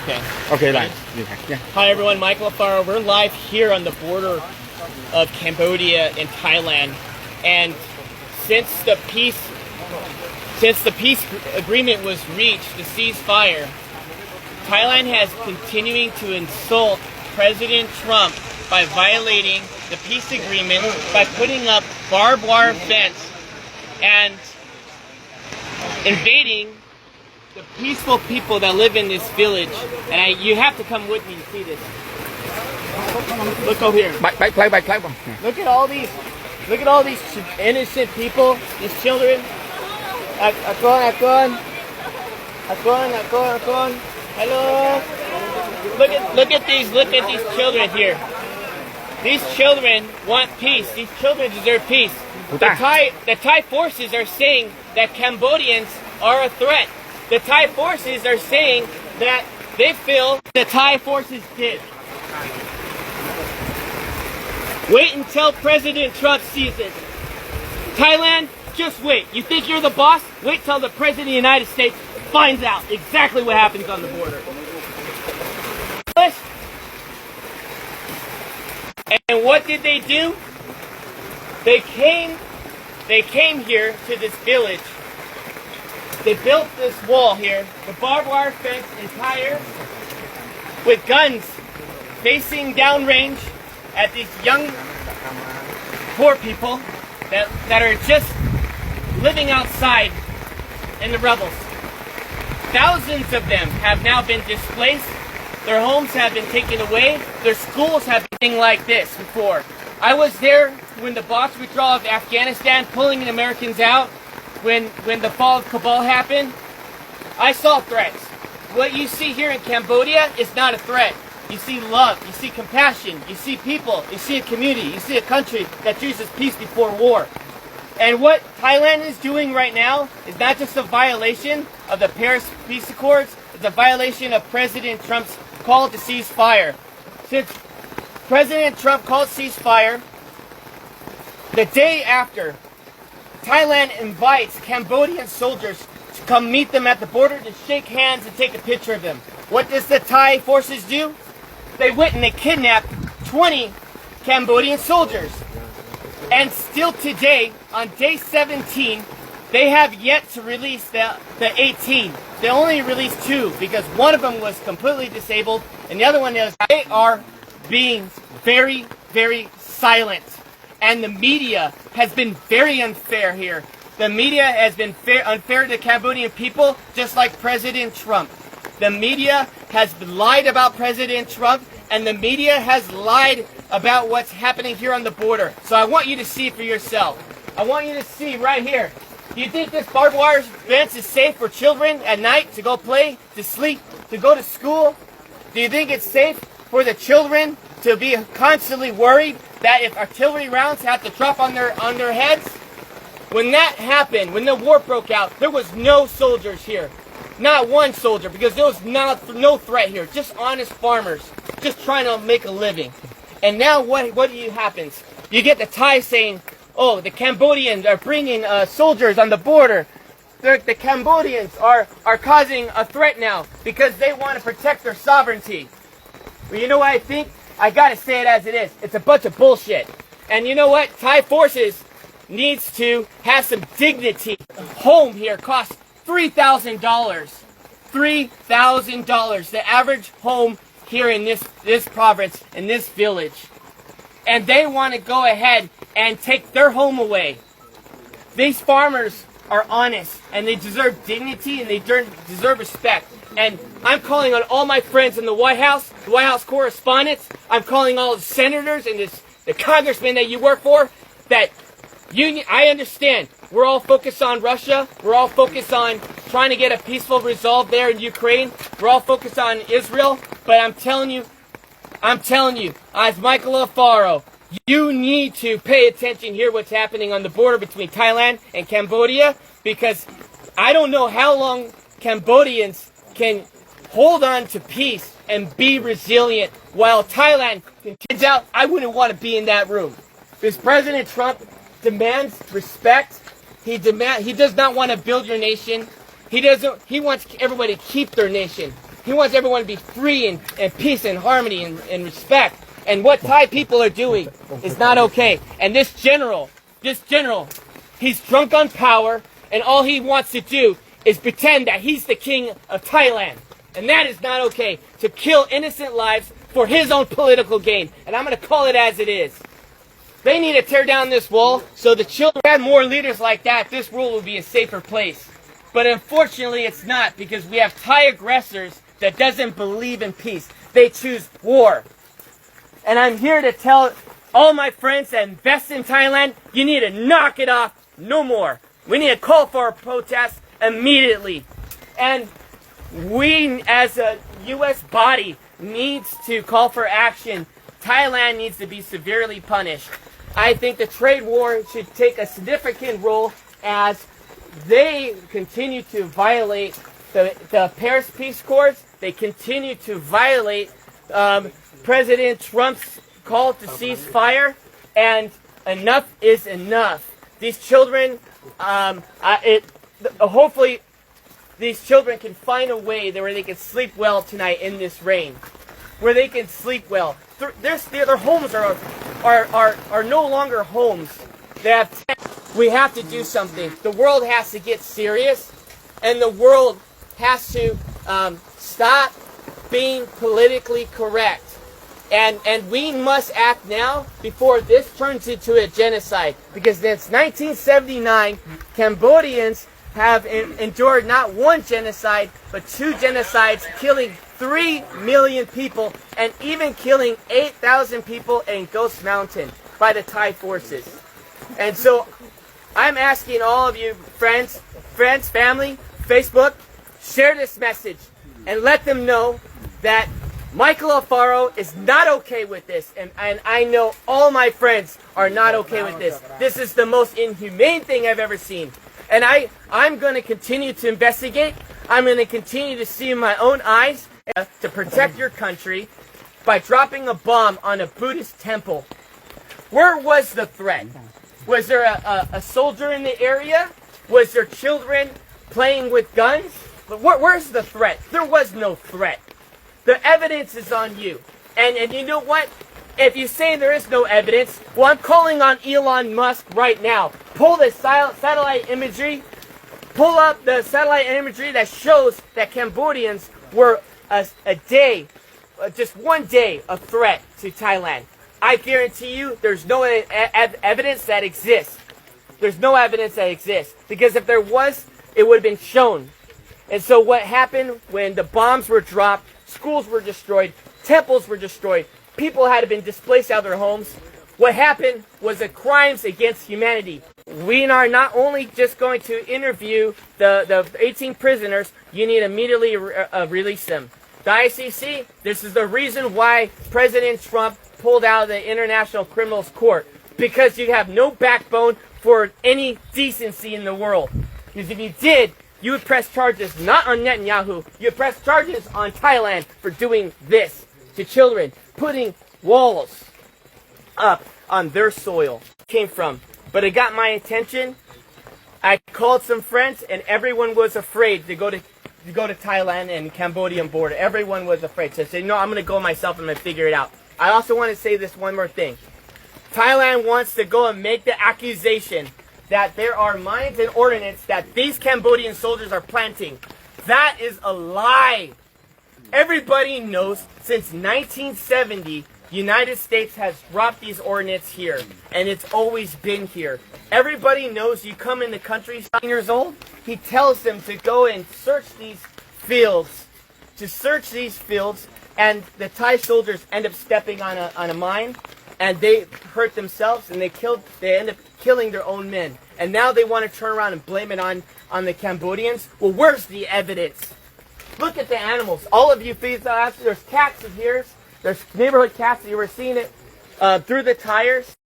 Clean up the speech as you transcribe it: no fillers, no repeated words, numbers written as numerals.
Okay. Okay, right. Yeah. Hi everyone, Michael B Alfaro. We're live here on the border of Cambodia and Thailand, and since the peace agreement was reached, the ceasefire, Thailand has continuing to insult President Trump by violating the peace agreement by putting up barbed wire fence and invading the peaceful people that live in this village. And you have to come with me to see this. Look over here. Look at all these innocent people, these children. Hello. Look at these children here. These children want peace. These children deserve peace. The Thai forces are saying that Cambodians are a threat. The Thai forces are saying that they feel the Thai forces did. Wait until President Trump sees it. Thailand, just wait. You think you're the boss? Wait till the President of the United States finds out exactly what happens on the border. And what did they do? They came here to this village. They built this wall here, the barbed wire fence entire, with guns facing downrange at these young, poor people that are just living outside in the rubbles. Thousands of them have now been displaced. Their homes have been taken away. Their schools have been like this before. I was there when the Box withdrawal of Afghanistan, pulling the Americans out. When the fall of Kabul happened, I saw threats. What you see here in Cambodia is not a threat. You see love, you see compassion, you see people, you see a community, you see a country that chooses peace before war. And what Thailand is doing right now is not just a violation of the Paris Peace Accords, it's a violation of President Trump's call to ceasefire. Since President Trump called ceasefire, the day after, Thailand invites Cambodian soldiers to come meet them at the border to shake hands and take a picture of them. What does the Thai forces do? They went and they kidnapped 20 Cambodian soldiers. And still today, on day 17, they have yet to release the 18. They only released 2 because one of them was completely disabled and the other one is. They are being very, very silent. And the media has been very unfair here. The media has been unfair to the Cambodian people, just like President Trump. The media has lied about President Trump, and the media has lied about what's happening here on the border. So I want you to see for yourself. I want you to see right here. Do you think this barbed wire fence is safe for children at night to go play, to sleep, to go to school? Do you think it's safe for the children to be constantly worried that if artillery rounds have to drop on their heads? When that happened, when the war broke out, there was no soldiers here. Not one soldier, because there was no threat here. Just honest farmers, just trying to make a living. And now what happens? You get the Thai saying, oh, the Cambodians are bringing soldiers on the border. The Cambodians are causing a threat now because they want to protect their sovereignty. Well, you know what I think? I gotta say it as it is. It's a bunch of bullshit. And you know what? Thai forces needs to have some dignity. Home here costs $3,000. $3,000. The average home here in this province, in this village. And they want to go ahead and take their home away. These farmers are honest and they deserve dignity and they deserve respect. And I'm calling on all my friends in the White House correspondents. I'm calling all the senators and the congressmen that you work for. That I understand. We're all focused on Russia. We're all focused on trying to get a peaceful resolve there in Ukraine. We're all focused on Israel. But I'm telling you, as Michael Alfaro, you need to pay attention here what's happening on the border between Thailand and Cambodia, because I don't know how long Cambodians can hold on to peace and be resilient while Thailand continues out. I wouldn't want to be in that room. Because President Trump demands respect. He does not want to build your nation. He wants everybody to keep their nation. He wants everyone to be free and peace and harmony and respect. And what Thai people are doing is not okay. And this general, he's drunk on power, and all he wants to do is pretend that he's the king of Thailand. And that is not okay, to kill innocent lives for his own political gain. And I'm going to call it as it is. They need to tear down this wall so the children had more leaders like that. This world will be a safer place. But unfortunately, it's not, because we have Thai aggressors that doesn't believe in peace. They choose war. And I'm here to tell all my friends that invest in Thailand, you need to knock it off no more. We need to call for a protest immediately. And we, as a U.S. body, needs to call for action. Thailand needs to be severely punished. I think the trade war should take a significant role as they continue to violate the Paris Peace Accords. They continue to violate President Trump's call to cease fire, and enough is enough. These children, hopefully, these children can find a way where they can sleep well tonight in this rain, where they can sleep well. Their homes are no longer homes. We have to do something. The world has to get serious, and the world has to stop being politically correct. And we must act now before this turns into a genocide. Because since 1979, Cambodians have endured not one genocide, but 2 genocides, killing 3 million people, and even killing 8,000 people in Ghost Mountain by the Thai forces. And so I'm asking all of you, friends, family, Facebook, share this message and let them know that Michael Alfaro is not okay with this, and I know all my friends are not okay with this. This is the most inhumane thing I've ever seen. And I'm going to continue to investigate. I'm going to continue to see in my own eyes to protect your country by dropping a bomb on a Buddhist temple. Where was the threat? Was there a soldier in the area? Was there children playing with guns? Where's the threat? There was no threat. The evidence is on you. And you know what? If you say there is no evidence, well, I'm calling on Elon Musk right now. Pull the satellite imagery. Pull up the satellite imagery that shows that Cambodians were just one day, a threat to Thailand. I guarantee you there's no evidence that exists. There's no evidence that exists. Because if there was, it would have been shown. And so what happened when the bombs were dropped, schools were destroyed, temples were destroyed, people had been displaced out of their homes. What happened was the crimes against humanity. We are not only just going to interview the 18 prisoners, you need to immediately release them. The ICC, this is the reason why President Trump pulled out of the International Criminals Court. Because you have no backbone for any decency in the world. Because if you did, you would press charges not on Netanyahu, you would press charges on Thailand for doing this to children, putting walls up on their soil. Came from. But it got my attention. I called some friends, and everyone was afraid to go to Thailand and Cambodian border. Everyone was afraid. So I said, no, I'm going to go myself and I'm going to figure it out. I also want to say this one more thing. Thailand wants to go and make the accusation that there are mines and ordnance that these Cambodian soldiers are planting. That is a lie. Everybody knows since 1970, United States has dropped these ordnance here, and it's always been here. Everybody knows you come in the country 7 years old, he tells them to go and search these fields, and the Thai soldiers end up stepping on a mine, and they hurt themselves, and they end up killing their own men. And now they want to turn around and blame it on the Cambodians. Well, where's the evidence? Look at the animals. All of you feed there's cats in here. There's neighborhood cats. You were seeing it through the tires.